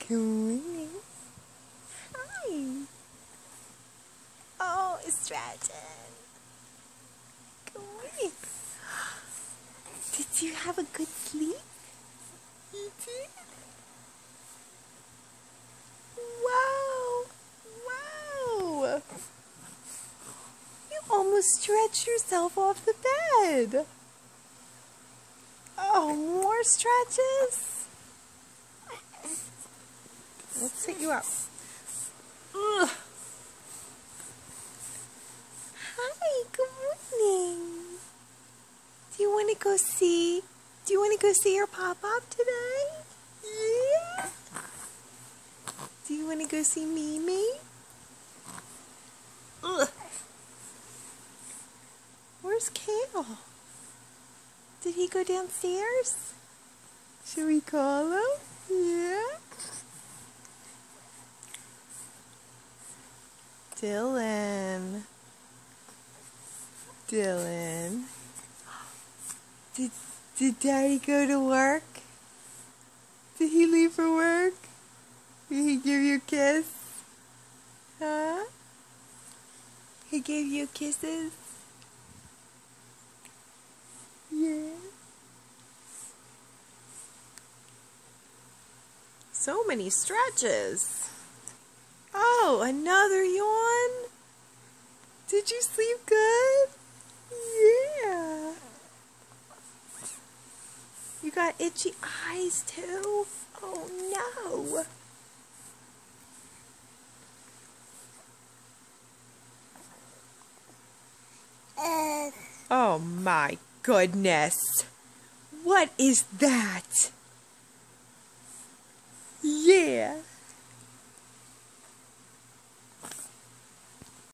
Good morning. Hi. Oh, stretching. Good morning. Did you have a good sleep? You did? Wow. Wow. You almost stretched yourself off the bed. Oh, more stretches? Let's sit you up. Ugh. Hi, good morning. Do you want to go see your pop-up today? Yeah. Do you want to go see Mimi? Ugh. Where's Kale? Did he go downstairs? Should we call him? Yeah. Dylan. Dylan. Did Daddy go to work? Did he leave for work? Did he give you a kiss? Huh? He gave you kisses? Yeah. So many stretches. Oh, another yawn? Did you sleep good? Yeah. You got itchy eyes too? Oh no. Oh my goodness. What is that? Yeah.